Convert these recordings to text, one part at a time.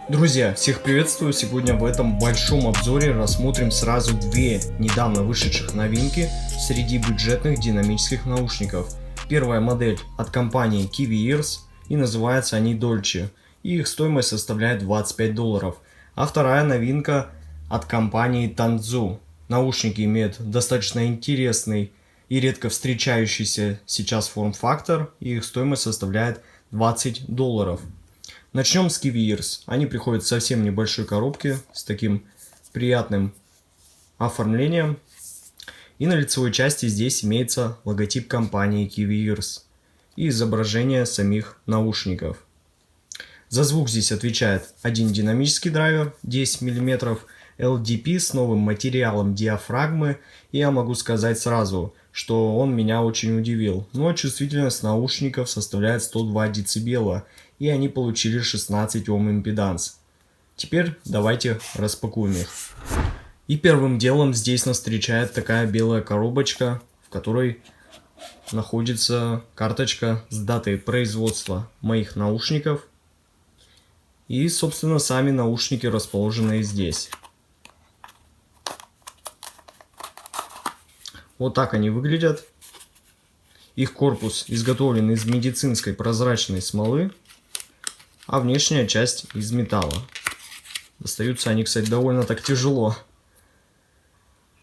Друзья, всех приветствую! Сегодня в этом большом обзоре рассмотрим сразу две недавно вышедших новинки среди бюджетных динамических наушников. Первая модель от компании KiwiEars, и называются они Dolce, и их стоимость составляет $25. А вторая новинка от компании Tanzu. Наушники имеют достаточно интересный и редко встречающийся сейчас форм-фактор, и их стоимость составляет $20. Начнем с KiwiEars. Они приходят в совсем небольшой коробке с таким приятным оформлением. И на лицевой части здесь имеется логотип компании KiwiEars и изображение самих наушников. За звук здесь отвечает один динамический драйвер 10 мм LDP с новым материалом диафрагмы. И я могу сказать сразу, что он меня очень удивил. Но чувствительность наушников составляет 102 дБ, и они получили 16 Ом импеданс. Теперь давайте распакуем их. И первым делом здесь нас встречает такая белая коробочка, в которой находится карточка с датой производства моих наушников. И, собственно, сами наушники расположены здесь. Вот так они выглядят. Их корпус изготовлен из медицинской прозрачной смолы, а внешняя часть из металла. Достаются они, кстати, довольно так тяжело.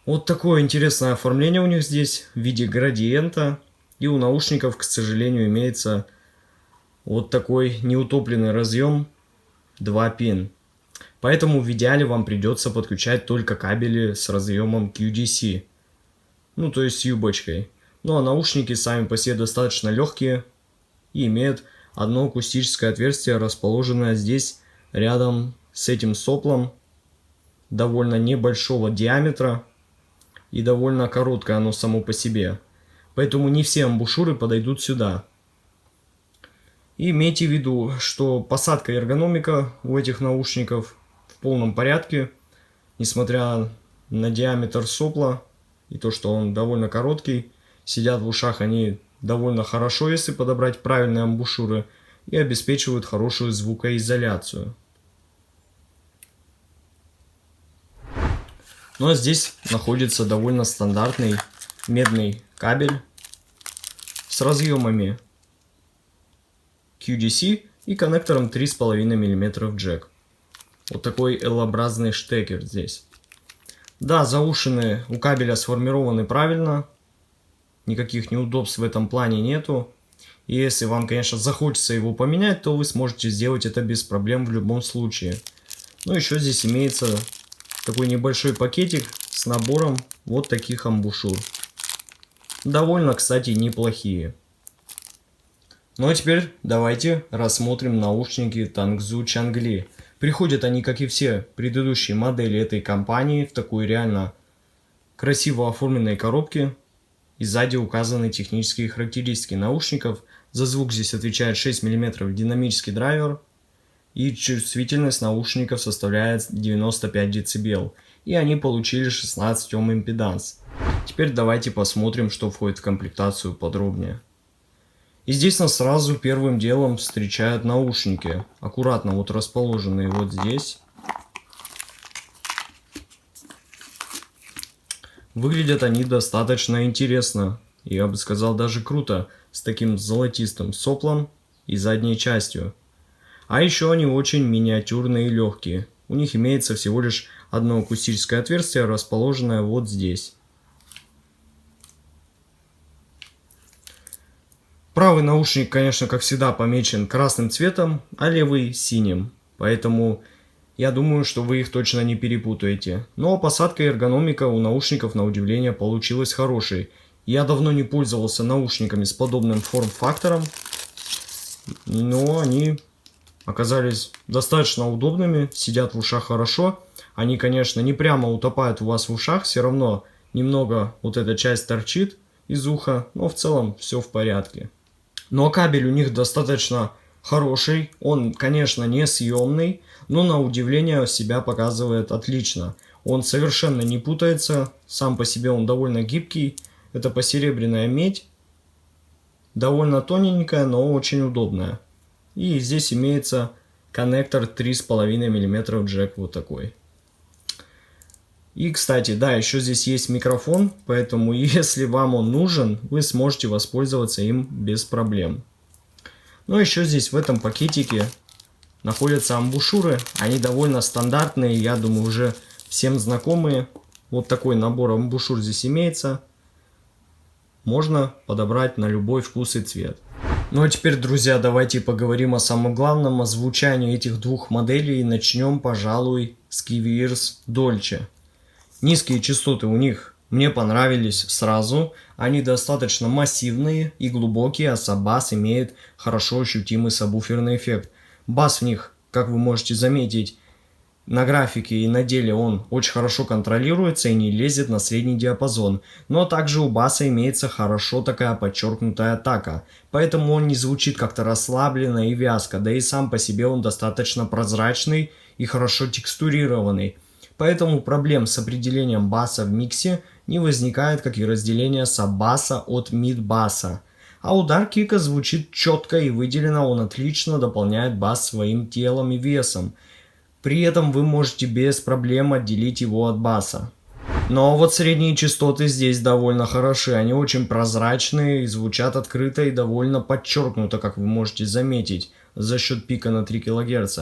Вот такое интересное оформление у них здесь в виде градиента. И у наушников, к сожалению, имеется вот такой неутопленный разъем 2 пин. Поэтому в идеале вам придется подключать только кабели с разъемом QDC. Ну, то есть с юбочкой. Ну, а наушники сами по себе достаточно легкие и имеют одно акустическое отверстие, расположенное здесь рядом с этим соплом, довольно небольшого диаметра и довольно короткое оно само по себе. Поэтому не все амбушюры подойдут сюда. И имейте в виду, что посадка и эргономика у этих наушников в полном порядке, несмотря на диаметр сопла и то, что он довольно короткий. Сидят в ушах они довольно хорошо, если подобрать правильные амбушюры, и обеспечивают хорошую звукоизоляцию. Ну а здесь находится довольно стандартный медный кабель с разъемами QDC и коннектором 3,5 мм джек. Вот такой L-образный штекер здесь. Да, заушины у кабеля сформированы правильно. Никаких неудобств в этом плане нету. И если вам, конечно, захочется его поменять, то вы сможете сделать это без проблем в любом случае. Ну, еще здесь имеется такой небольшой пакетик с набором вот таких амбушюр. Довольно, кстати, неплохие. Ну а теперь давайте рассмотрим наушники Tanzu Changli. Приходят они, как и все предыдущие модели этой компании, в такой реально красиво оформленной коробке. И сзади указаны технические характеристики наушников. За звук здесь отвечает 6 мм динамический драйвер. И чувствительность наушников составляет 95 дБ. И они получили 16 Ом импеданс. Теперь давайте посмотрим, что входит в комплектацию подробнее. И здесь нас сразу первым делом встречают наушники. Аккуратно вот расположенные вот здесь. Выглядят они достаточно интересно. Я бы сказал, даже круто. С таким золотистым соплом и задней частью. А еще они очень миниатюрные и легкие. У них имеется всего лишь одно акустическое отверстие, расположенное вот здесь. Правый наушник, конечно, как всегда помечен красным цветом, а левый синим. Поэтому я думаю, что вы их точно не перепутаете. Но посадка и эргономика у наушников, на удивление, получилась хорошей. Я давно не пользовался наушниками с подобным форм-фактором, но они оказались достаточно удобными, сидят в ушах хорошо. Они, конечно, не прямо утопают у вас в ушах, все равно немного вот эта часть торчит из уха, но в целом все в порядке. Но кабель у них достаточно хороший, он, конечно, не съемный, но на удивление себя показывает отлично. Он совершенно не путается, сам по себе он довольно гибкий, это посеребряная медь, довольно тоненькая, но очень удобная. И здесь имеется коннектор 3,5 мм джек вот такой. И, кстати, да, еще здесь есть микрофон, поэтому если вам он нужен, вы сможете воспользоваться им без проблем. Но еще здесь в этом пакетике находятся амбушюры. Они довольно стандартные, я думаю, уже всем знакомые. Вот такой набор амбушюр здесь имеется. Можно подобрать на любой вкус и цвет. Ну а теперь, друзья, давайте поговорим о самом главном, о звучании этих двух моделей. И начнем, пожалуй, с KV-Ears Dolce. Низкие частоты у них мне понравились сразу. Они достаточно массивные и глубокие, а саббас имеет хорошо ощутимый сабвуферный эффект. Бас в них, как вы можете заметить, на графике и на деле он очень хорошо контролируется и не лезет на средний диапазон. Но также у баса имеется хорошо такая подчеркнутая атака. Поэтому он не звучит как-то расслабленно и вязко. Да и сам по себе он достаточно прозрачный и хорошо текстурированный. Поэтому проблем с определением баса в миксе не возникает, как и разделение саббаса от мид-баса. А удар кика звучит четко и выделенно, он отлично дополняет бас своим телом и весом. При этом вы можете без проблем отделить его от баса. Но вот средние частоты здесь довольно хороши, они очень прозрачные и звучат открыто и довольно подчеркнуто, как вы можете заметить, за счет пика на 3 кГц.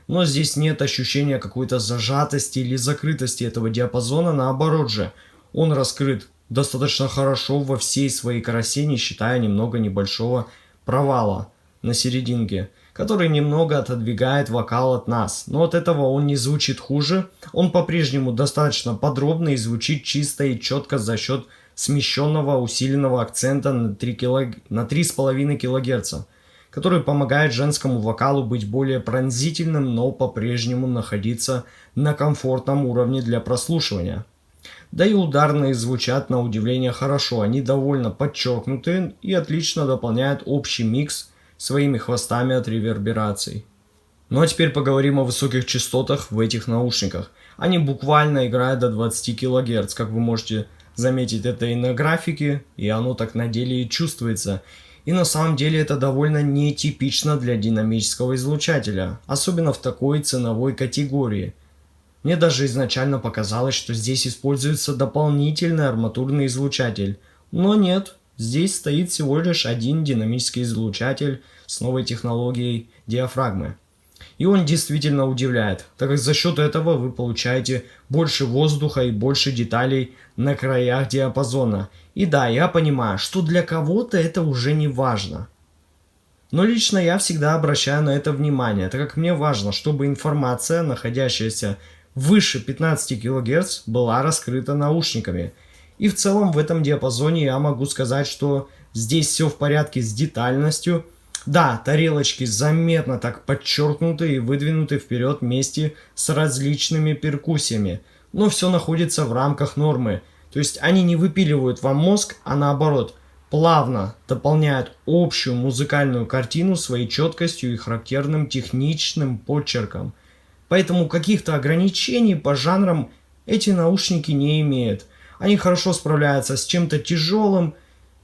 Но здесь нет ощущения какой-то зажатости или закрытости этого диапазона, наоборот же, он раскрыт достаточно хорошо во всей своей красе, не считая немного небольшого провала на серединке, который немного отодвигает вокал от нас. Но от этого он не звучит хуже, он по-прежнему достаточно подробный и звучит чисто и четко за счет смещенного усиленного акцента на 3,5 кГц, который помогает женскому вокалу быть более пронзительным, но по-прежнему находиться на комфортном уровне для прослушивания. Да и ударные звучат на удивление хорошо, они довольно подчеркнуты и отлично дополняют общий микс своими хвостами от ревербераций. Ну а теперь поговорим о высоких частотах в этих наушниках. Они буквально играют до 20 кГц, как вы можете заметить, это и на графике, и оно так на деле и чувствуется. И на самом деле это довольно нетипично для динамического излучателя, особенно в такой ценовой категории. Мне даже изначально показалось, что здесь используется дополнительный арматурный излучатель, но нет, здесь стоит всего лишь один динамический излучатель с новой технологией диафрагмы. И он действительно удивляет, так как за счет этого вы получаете больше воздуха и больше деталей на краях диапазона. И да, я понимаю, что для кого-то это уже не важно. Но лично я всегда обращаю на это внимание, так как мне важно, чтобы информация, находящаяся выше 15 кГц, была раскрыта наушниками. И в целом в этом диапазоне я могу сказать, что здесь все в порядке с детальностью. Да, тарелочки заметно так подчеркнуты и выдвинуты вперед вместе с различными перкуссиями, но все находится в рамках нормы. То есть они не выпиливают вам мозг, а наоборот, плавно дополняют общую музыкальную картину своей четкостью и характерным техничным почерком. Поэтому каких-то ограничений по жанрам эти наушники не имеют. Они хорошо справляются с чем-то тяжелым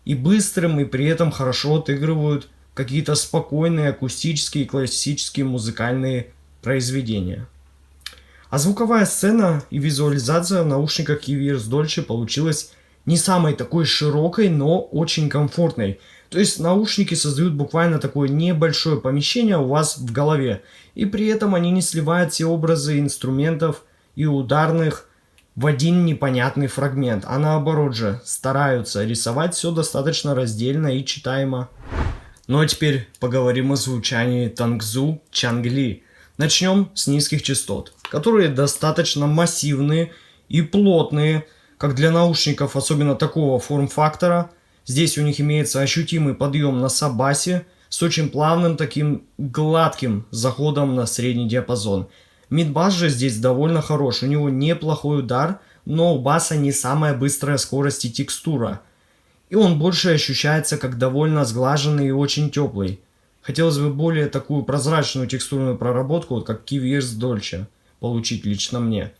и быстрым, и при этом хорошо отыгрывают какие-то спокойные акустические и классические музыкальные произведения. А звуковая сцена и визуализация в наушниках KV-Ears Dolce получилась не самой такой широкой, но очень комфортной. То есть наушники создают буквально такое небольшое помещение у вас в голове. И при этом они не сливают все образы инструментов и ударных в один непонятный фрагмент. А наоборот же, стараются рисовать все достаточно раздельно и читаемо. Ну а теперь поговорим о звучании Tangzhou Changli. Начнем с низких частот, которые достаточно массивные и плотные, как для наушников, особенно такого форм-фактора. Здесь у них имеется ощутимый подъем на саббасе с очень плавным таким гладким заходом на средний диапазон. Мид-бас же здесь довольно хорош, у него неплохой удар, но у баса не самая быстрая скорость и текстура. И он больше ощущается как довольно сглаженный и очень теплый. Хотелось бы более такую прозрачную текстурную проработку, вот как KV-Ears Dolce, получить лично мне.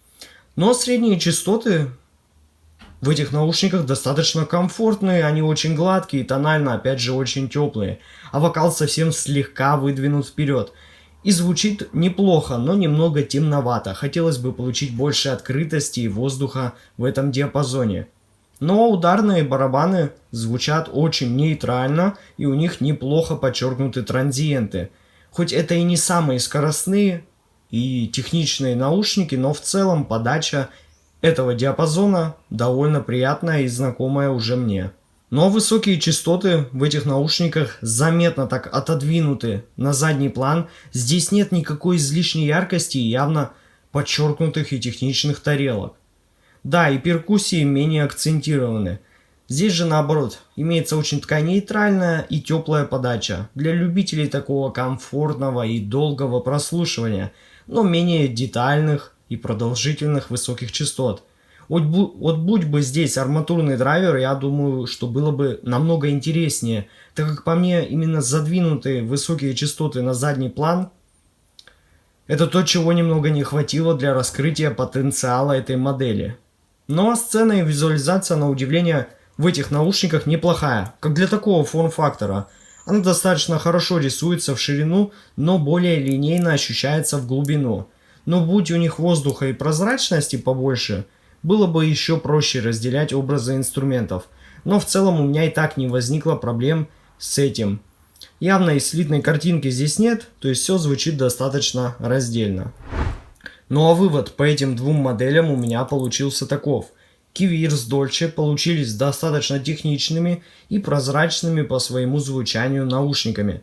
Но средние частоты в этих наушниках достаточно комфортные, они очень гладкие, тонально, опять же, очень теплые. А вокал совсем слегка выдвинут вперед. И звучит неплохо, но немного темновато. Хотелось бы получить больше открытости и воздуха в этом диапазоне. Но ударные барабаны звучат очень нейтрально, и у них неплохо подчеркнуты транзиенты. Хоть это и не самые скоростные и техничные наушники, но в целом подача этого диапазона довольно приятная и знакомая уже мне. Но высокие частоты в этих наушниках заметно так отодвинуты на задний план. Здесь нет никакой излишней яркости и явно подчеркнутых и техничных тарелок. Да, и перкуссии менее акцентированы. Здесь же наоборот, имеется очень такая нейтральная и теплая подача для любителей такого комфортного и долгого прослушивания, но менее детальных и продолжительных высоких частот. Вот будь бы здесь арматурный драйвер, я думаю, что было бы намного интереснее, так как по мне именно задвинутые высокие частоты на задний план — это то, чего немного не хватило для раскрытия потенциала этой модели. Ну а сцена и визуализация, на удивление, в этих наушниках неплохая, как для такого форм-фактора. Она достаточно хорошо рисуется в ширину, но более линейно ощущается в глубину. Но будь у них воздуха и прозрачности побольше, было бы еще проще разделять образы инструментов. Но в целом у меня и так не возникло проблем с этим. Явно и слитной картинки здесь нет, то есть все звучит достаточно раздельно. Ну а вывод по этим двум моделям у меня получился таков. Kiwi с Dolce получились достаточно техничными и прозрачными по своему звучанию наушниками,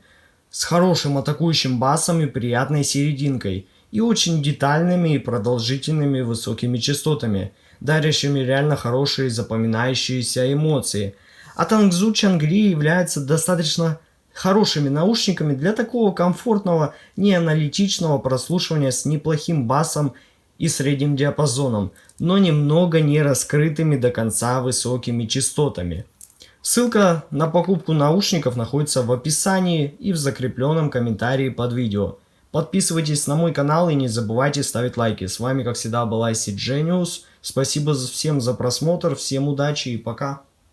с хорошим атакующим басом и приятной серединкой, и очень детальными и продолжительными высокими частотами, дарящими реально хорошие запоминающиеся эмоции. А Tangzhou Changri является достаточно хорошими наушниками для такого комфортного, неаналитичного прослушивания с неплохим басом и средним диапазоном, но немного не раскрытыми до конца высокими частотами. Ссылка на покупку наушников находится в описании и в закрепленном комментарии под видео. Подписывайтесь на мой канал и не забывайте ставить лайки. С вами, как всегда, был IC Genius. Спасибо всем за просмотр, всем удачи и пока.